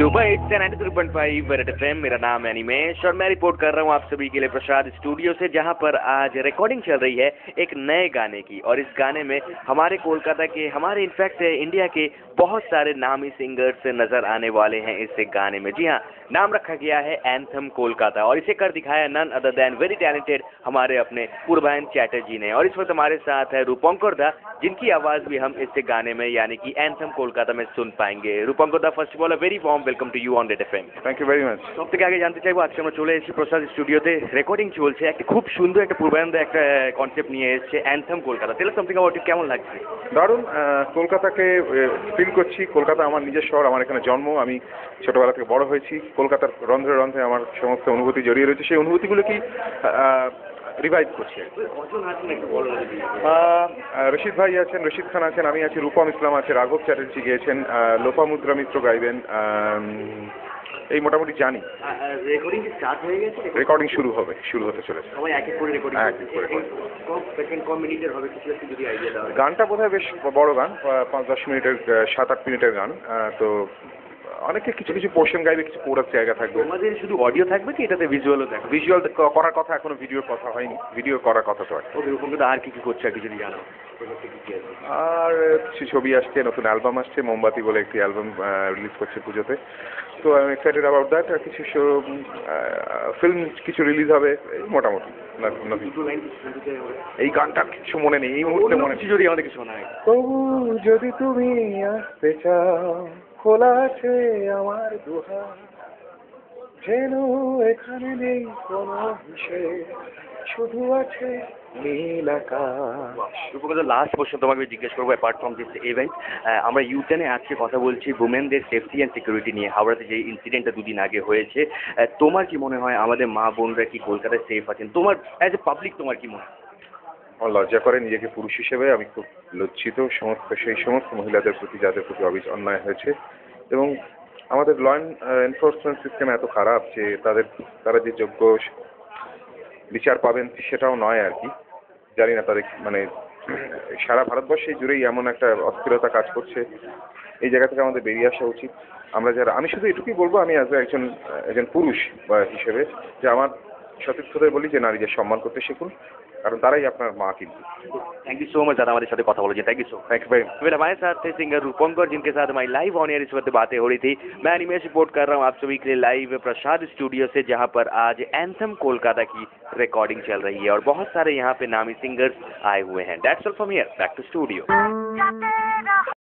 Dubai से 93.5 red FM. मेरा नाम है अनिमेश और मैं रिपोर्ट कर रहा हूँ आप सभी के लिए प्रसाद स्टूडियो से, जहाँ पर आज रिकॉर्डिंग चल रही है एक नए गाने की। और इस गाने में हमारे कोलकाता के, हमारे इनफैक्ट इंडिया के बहुत सारे नामी सिंगर्स नजर आने वाले हैं इस गाने में। जी हाँ, नाम रखा गया है एंथम कोलकाता और इसे कर दिखाया none other than very talented हमारे अपने पूर्वायन चैटर्जी ने। और इस वक्त हमारे साथ है रूपंकर दा, जिनकी आवाज भी हम इस गाने में यानी कि एंथम कोलकाता में सुन पाएंगे। Rupankar da, first of all very warm welcome to you on Red FM. Thank you very much. সব থেকে আগে জানতে চাইবো, আজকে আমরা চলে এসেছি প্রসাদ স্টুডিওতে, রেকর্ডিং চলছে, একটা খুব সুন্দর একটা পূর্বায়ন একটা কনসেপ্ট নিয়ে এসেছে anthem Kolkata. Tell something about it, কেমন লাগছে? দারুণ, কলকাতাকে ফিল করছি। কলকাতা আমার নিজের শহর, আমার এখানে জন্ম, আমি ছোটবেলা থেকে বড় হয়েছি। কলকাতার রন্ধ্রে রন্ধ্রে আমার সমস্ত অনুভূতি জড়িয়ে রয়েছে। সেই অনুভূতিগুলো কি রিভাইভ করছি। রশিদ ভাই আছেন, রশিদ খান আছেন, আমি আছি, রূপম ইসলাম আছে, রাঘব চ্যাটার্জি গিয়েছেন, লোপামুদ্রা মিত্র গাইবেন, এই মোটামুটি জানি। রেকর্ডিং শুরু হতে চলেছে। গানটা বোধহয় বেশ বড় গান, 5-10 মিনিটের, 7-8 মিনিটের গান। তো অনেকে কিছু কিছু পোর্শন গাইবে, কিছু কোরাস জায়গা থাকবে। আমাদের শুধু অডিও থাকবে কি এটাতে ভিজুয়ালও থাকবে? ভিজুয়াল করার কথা, এখনো ভিডিওর কথা হয়নি, ভিডিও করার কথা তো আছে। আর কি কি করছে আর কি যদি জানো? আর কিছু ছবি আসছে, নতুন অ্যালবাম আসছে, মোমবাতি বলে একটি অ্যালবাম রিলিজ করছে পুজোতে। তো I am excited about that. আর কিছু ফিল্ম কিছু রিলিজ হবে মোটামুটি। এই গানটা কিছু মনে নেই এই মুহূর্তে, মনে নেই। যদি আমাদের কিছু শোনায়। তবু যদি তুমি আসতে চাও, খোলা আছে আমার দুহাত, যেন এখানে নেই কোনো হিসেব, শুধু আছে নীল আকাশ। লাস্ট কোশ্চেন তোমাকে জিজ্ঞেস করবো, অ্যাপার্ট ফ্রম দিস ইভেন্ট, আমরা ইউটেনে আজকে কথা বলছি উমেনদের সেফটি অ্যান্ড সিকিউরিটি নিয়ে। হাওড়াতে যে ইনসিডেন্টটা দুদিন আগে হয়েছে, তোমার কি মনে হয় আমাদের মা বোনরা কি কলকাতায় সেফ আছেন? তোমার অ্যাজ এ পাবলিক তোমার কি মনে হয়? আমার লজ্জা করে নিজেকে পুরুষ হিসেবে, আমি খুব লজ্জিত সেই সমস্ত মহিলাদের প্রতি যাদের প্রতি অন্যায় হয়েছে। এবং আমাদের ল এনফোর্সমেন্ট সিস্টেম এত খারাপ যে তারা যে যোগ্য বিচার পাবেন সেটাও নয় আর কি। জানি না তাদের মানে সারা ভারতবর্ষে জুড়েই এমন একটা অস্থিরতা কাজ করছে। এই জায়গা থেকে আমাদের বেরিয়ে আসা উচিত। আমি শুধু এটুকুই বলবো, আমি একজন পুরুষ হিসেবে, যে আমার সতীর্থদের বলি যে নারীদের সম্মান করতে শিখুন, কারণ তারাই আপনার মা। কিন্তু थैंक यू सो मच दादा हमारे साथ बात हो रही है। Thank you so much. फिर हमारे साथ थे सिंगर रूपंकर, जिनके साथ हमारी लाइव ऑन एयर इस वक्त बातें हो रही थी। मैं अनिमेश रिपोर्ट कर रहा हूँ आप सभी के लिए लाइव प्रसाद स्टूडियो से, जहाँ पर आज एंथम कोलकाता की रिकॉर्डिंग चल रही है और बहुत सारे यहाँ पे नामी सिंगर्स आए हुए हैं। That's all from here, back to studio.